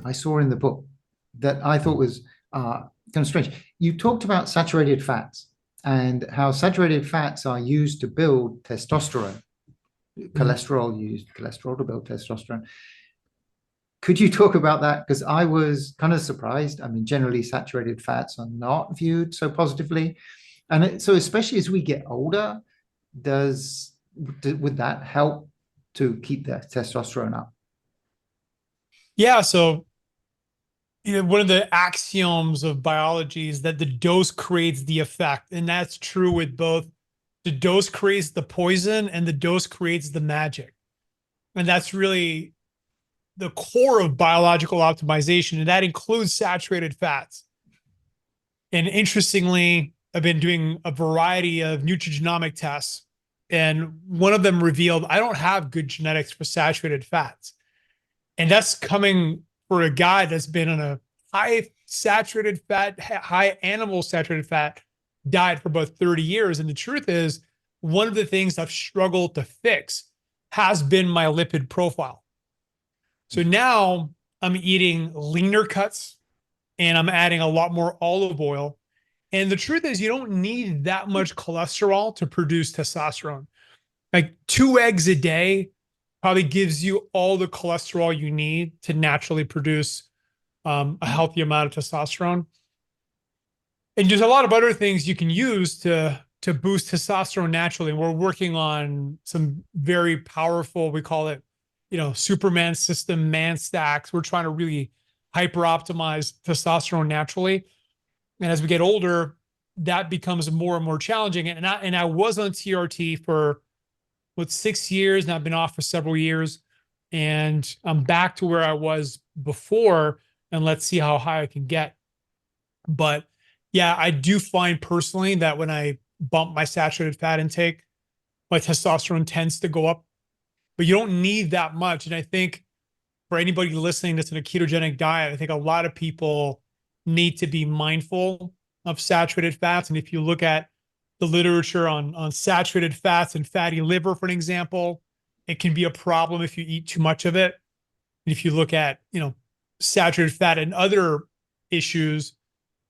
I saw in the book that I thought was kind of strange. You talked about saturated fats and how saturated fats are used to build testosterone. Cholesterol used cholesterol to build testosterone. Could you talk about that? Because I was kind of surprised. I mean, generally saturated fats are not viewed so positively. So especially as we get older, would that help to keep the testosterone up? Yeah. So, one of the axioms of biology is that the dose creates the effect. And that's true with both the dose creates the poison and the dose creates the magic. And that's really the core of biological optimization. And that includes saturated fats. And interestingly, I've been doing a variety of nutrigenomic tests. And one of them revealed I don't have good genetics for saturated fats. And that's coming for a guy that's been on a high saturated fat, high animal saturated fat diet for about 30 years. And the truth is, one of the things I've struggled to fix has been my lipid profile. So now I'm eating leaner cuts and I'm adding a lot more olive oil. And the truth is, you don't need that much cholesterol to produce testosterone. Like 2 eggs a day probably gives you all the cholesterol you need to naturally produce a healthy amount of testosterone. And there's a lot of other things you can use to boost testosterone naturally. And we're working on some very powerful, we call it, Superman system man stacks. We're trying to really hyper optimize testosterone naturally. And as we get older, that becomes more and more challenging. And I was on TRT for 6 years, and I've been off for several years. And I'm back to where I was before, and let's see how high I can get. But yeah, I do find personally that when I bump my saturated fat intake, my testosterone tends to go up, but you don't need that much. And I think for anybody listening that's in a ketogenic diet, I think a lot of people need to be mindful of saturated fats. And if you look at the literature on saturated fats and fatty liver, for an example, it can be a problem if you eat too much of it. And if you look at, saturated fat and other issues,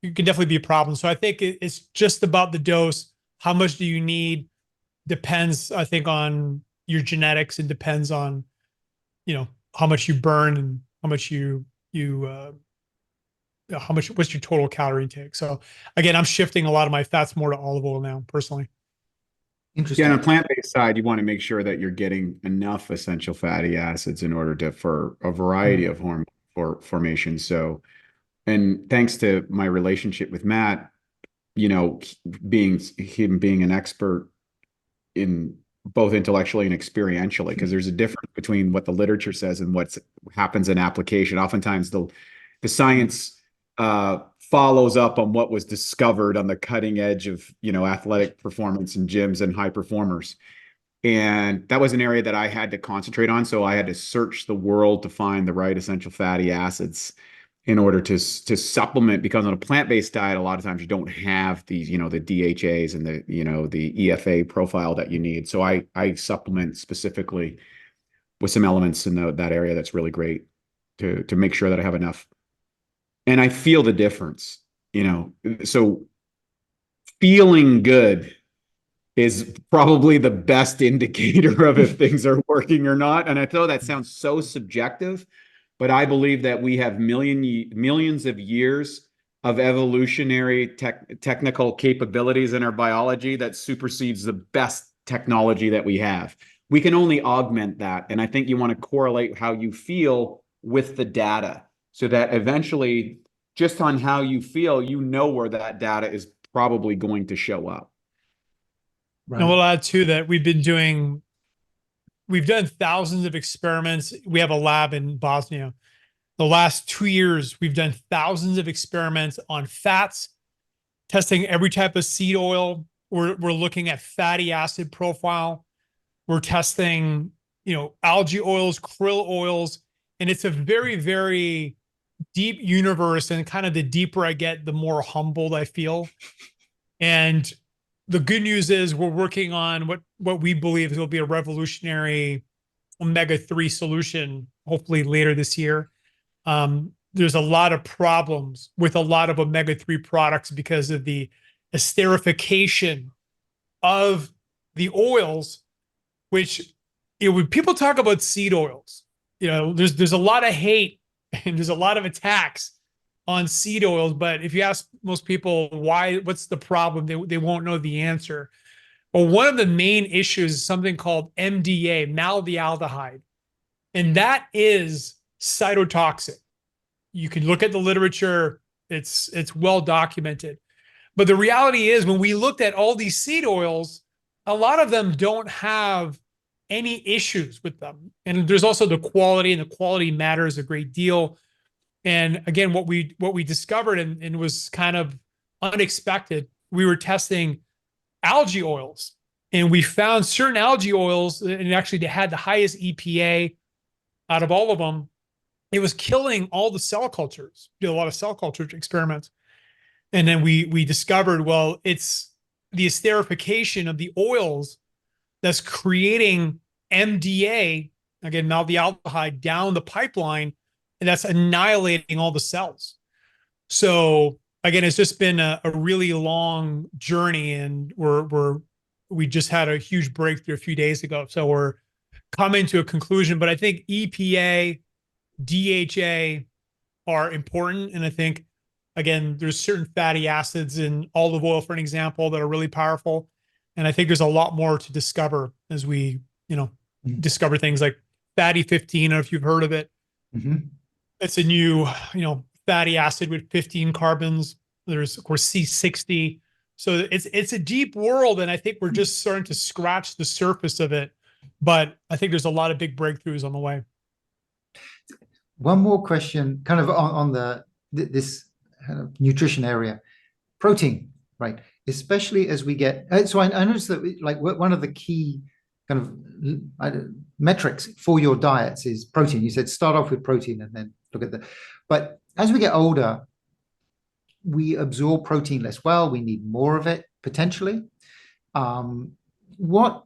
it can definitely be a problem. So I think it's just about the dose. How much do you need? Depends, I think, on your genetics, and depends on, how much you burn and how much what's your total calorie intake. So again, I'm shifting a lot of my fats more to olive oil now, personally. Yeah, on Interesting. a plant-based side, you want to make sure that you're getting enough essential fatty acids in order for a variety of hormone formation. So, and thanks to my relationship with Matt, being an expert in both intellectually and experientially, because there's a difference between what the literature says and what happens in application. Oftentimes the science follows up on what was discovered on the cutting edge of, athletic performance in gyms and high performers. And that was an area that I had to concentrate on. So I had to search the world to find the right essential fatty acids in order to supplement, because on a plant-based diet, a lot of times you don't have these, the DHAs and the EFA profile that you need. So I supplement specifically with some elements in that area that's really great to make sure that I have enough. And I feel the difference, so feeling good is probably the best indicator of if things are working or not. And I know that sounds so subjective, but I believe that we have millions of years of evolutionary technical capabilities in our biology that supersedes the best technology that we have. We can only augment that. And I think you want to correlate how you feel with the data, so that eventually, just on how you feel, where that data is probably going to show up. Right. And we'll add to that, we've done thousands of experiments. We have a lab in Bosnia. The last 2 years, we've done thousands of experiments on fats, testing every type of seed oil. We're looking at fatty acid profile. We're testing, algae oils, krill oils, and it's a very, very deep universe. And kind of the deeper I get, the more humbled I feel. And the good news is we're working on what we believe will be a revolutionary omega-3 solution, hopefully later this year. there's a lot of problems with a lot of omega-3 products because of the esterification of the oils, which, when people talk about seed oils, there's a lot of hate and there's a lot of attacks on seed oils. But if you ask most people what's the problem, they won't know the answer. Well, one of the main issues is something called MDA, maldealdehyde, and that is cytotoxic. You can look at the literature; it's well documented. But the reality is, when we looked at all these seed oils, a lot of them don't have any issues with them. And there's also the quality, and the quality matters a great deal. And again, what we discovered, and was kind of unexpected, we were testing algae oils, and we found certain algae oils, and actually they had the highest EPA out of all of them. It was killing all the cell cultures. Did a lot of cell culture experiments. And then we discovered, well, it's the esterification of the oils that's creating MDA, again, maldealdehyde, down the pipeline, and that's annihilating all the cells. So again, it's just been a really long journey, and we just had a huge breakthrough a few days ago. So we're coming to a conclusion, but I think EPA, DHA are important. And I think, again, there's certain fatty acids in olive oil, for an example, that are really powerful. And I think there's a lot more to discover as we, discover things like fatty 15. I don't know if you've heard of it. Mm-hmm. It's a new, fatty acid with 15 carbons. There's, of course, C60. So it's a deep world, and I think we're just starting to scratch the surface of it. But I think there's a lot of big breakthroughs on the way. One more question, kind of on this kind of nutrition area, protein, right? Especially as we get, so I noticed that like one of the key kind of metrics for your diets is protein. You said start off with protein and then look at but as we get older, we absorb protein less well. We need more of it potentially. What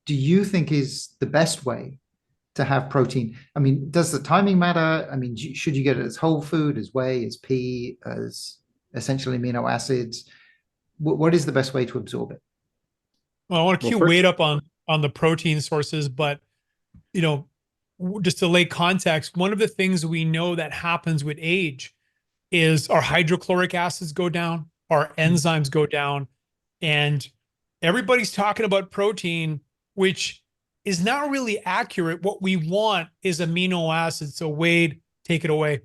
do you think is the best way to have protein? I mean, does the timing matter? I mean, should you get it as whole food, as whey, as pea, as essential amino acids? What is the best way to absorb it? Well, I want to cue Wade up on the protein sources, but just to lay context, one of the things we know that happens with age is our hydrochloric acids go down, our enzymes go down, and everybody's talking about protein, which is not really accurate. What we want is amino acids. So Wade, take it away.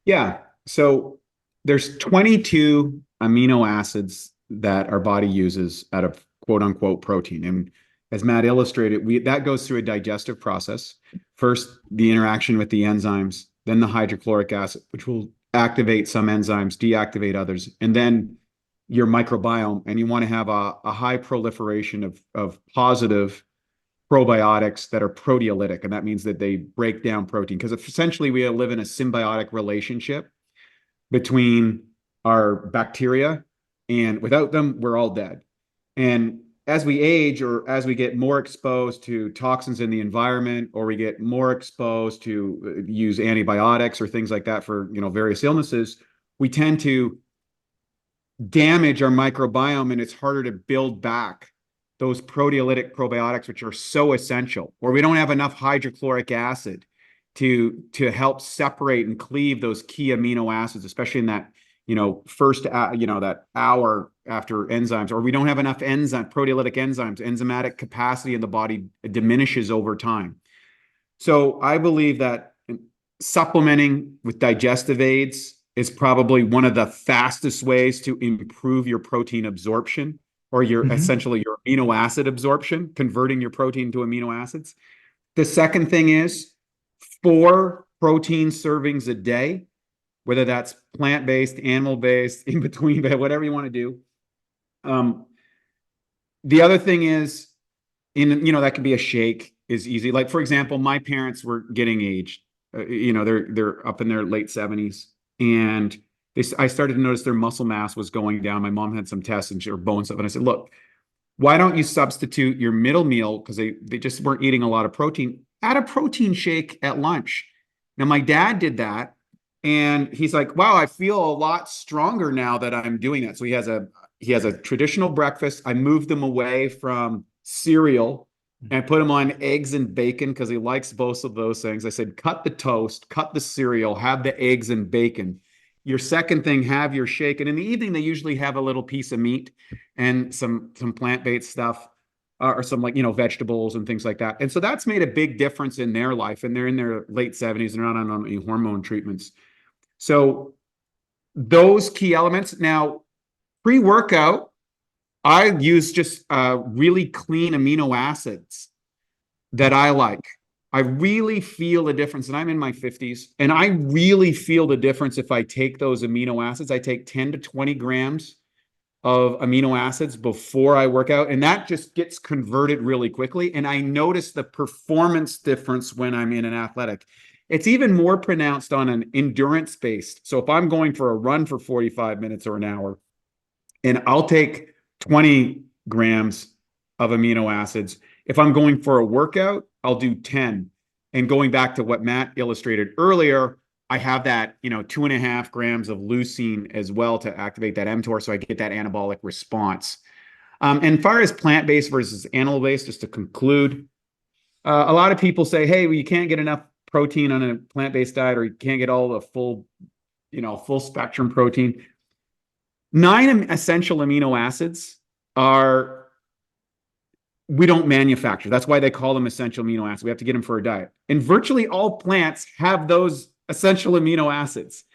Yeah. So there's 22 amino acids that our body uses out of quote unquote protein. And as Matt illustrated, that goes through a digestive process. First, the interaction with the enzymes, then the hydrochloric acid, which will activate some enzymes, deactivate others, and then your microbiome. And you want to have a high proliferation of positive probiotics that are proteolytic. And that means that they break down protein, because essentially we live in a symbiotic relationship between our bacteria, and without them, we're all dead. And as we age, or as we get more exposed to toxins in the environment, or we get more exposed to use antibiotics or things like that for various illnesses, we tend to damage our microbiome, and it's harder to build back those proteolytic probiotics, which are so essential. Or we don't have enough hydrochloric acid to help separate and cleave those key amino acids, especially in that first that hour after enzymes. Or we don't have enough proteolytic enzymes. Enzymatic capacity in the body diminishes over time. So I believe that supplementing with digestive aids is probably one of the fastest ways to improve your protein absorption, or essentially your amino acid absorption, converting your protein to amino acids. The second thing is 4 protein servings a day, whether that's plant-based, animal-based, in between, whatever you want to do. The other thing is, that could be a shake, is easy. Like, for example, my parents were getting aged. They're up in their late 70s, and I started to notice their muscle mass was going down. My mom had some tests and her bone stuff, and I said, look, why don't you substitute your middle meal, because they just weren't eating a lot of protein, add a protein shake at lunch. Now, my dad did that, And he's like, wow, I feel a lot stronger now that I'm doing that. So he has a traditional breakfast. I moved him away from cereal and put him on eggs and bacon because he likes both of those things. I said, cut the toast, cut the cereal, have the eggs and bacon. Your second thing, have your shake. And in the evening, they usually have a little piece of meat and some plant-based stuff, or some, like, vegetables and things like that. And so that's made a big difference in their life. And they're in their late 70s. They're not on any hormone treatments. So those key elements. Now, pre-workout, I use just really clean amino acids that I like. I really feel the difference, and I'm in my 50s, and I really feel the difference if I take those amino acids. I take 10 to 20 grams of amino acids before I work out, and that just gets converted really quickly. And I notice the performance difference when I'm in an athletic. It's even more pronounced on an endurance based. So if I'm going for a run for 45 minutes or an hour, and I'll take 20 grams of amino acids. If I'm going for a workout, I'll do 10. And going back to what Matt illustrated earlier, I have that, 2.5 grams of leucine as well to activate that mTOR, so I get that anabolic response. And as far as plant-based versus animal-based, just to conclude, a lot of people say, hey, well, you can't get enough protein on a plant-based diet, or you can't get all the full spectrum protein. 9 essential amino acids we don't manufacture. That's why they call them essential amino acids. We have to get them for a diet. And virtually all plants have those essential amino acids.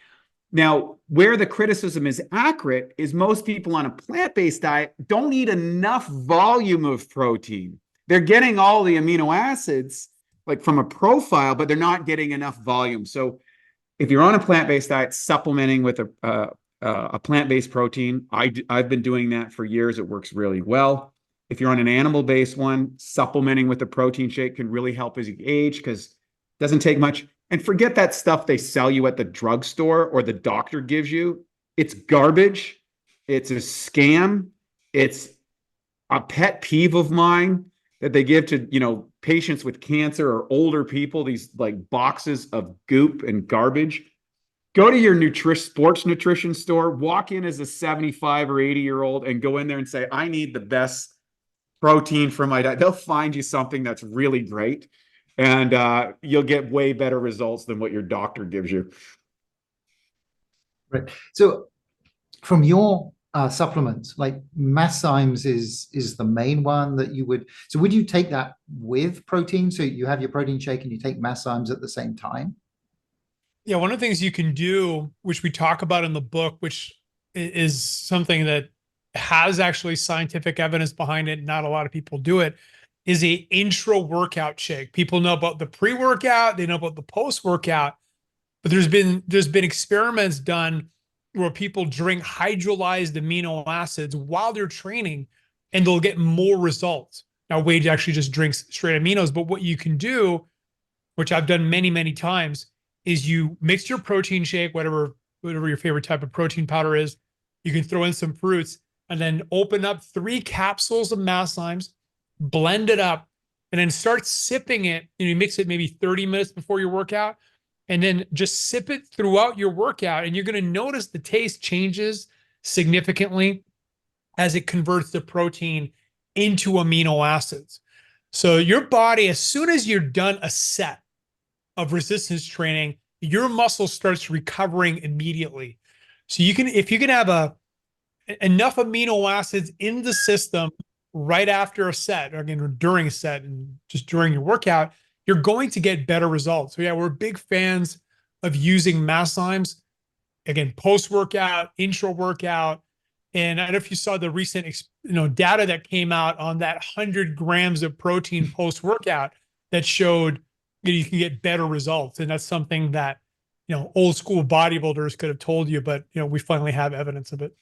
Now, where the criticism is accurate is most people on a plant-based diet don't eat enough volume of protein. They're getting all the amino acids, like from a profile, but they're not getting enough volume. So if you're on a plant-based diet, supplementing with a plant-based protein, I've been doing that for years. It works really well. If you're on an animal-based one, supplementing with a protein shake can really help as you age, because it doesn't take much. And forget that stuff they sell you at the drugstore or the doctor gives you. It's garbage. It's a scam. It's a pet peeve of mine that they give to, patients with cancer or older people, these like boxes of goop and garbage. Go to your sports nutrition store, walk in as a 75 or 80-year-old and go in there and say, I need the best protein for my diet. They'll find you something that's really great, and you'll get way better results than what your doctor gives you. Right. So from your supplements, like Masszymes is the main one that you would, so would you take that with protein? So you have your protein shake and you take Masszymes at the same time? Yeah, one of the things you can do, which we talk about in the book, which is something that has actually scientific evidence behind it, not a lot of people do it, is a intra-workout shake. People know about the pre-workout, they know about the post-workout, but there's been experiments done where people drink hydrolyzed amino acids while they're training, and they'll get more results. Now, Wade actually just drinks straight aminos, but what you can do, which I've done many, many times, is you mix your protein shake, whatever your favorite type of protein powder is. You can throw in some fruits and then open up 3 capsules of Masszymes, blend it up, and then start sipping it. You mix it maybe 30 minutes before your workout, and then just sip it throughout your workout. And you're going to notice the taste changes significantly as it converts the protein into amino acids. So your body, as soon as you're done a set of resistance training, your muscle starts recovering immediately. So if you can have enough amino acids in the system right after a set, or again, during a set and just during your workout, you're going to get better results. So yeah, we're big fans of using Masszymes, again, post-workout, intra-workout. And I don't know if you saw the recent data that came out on that 100 grams of protein post-workout that showed you can get better results. And that's something that, old school bodybuilders could have told you, but we finally have evidence of it.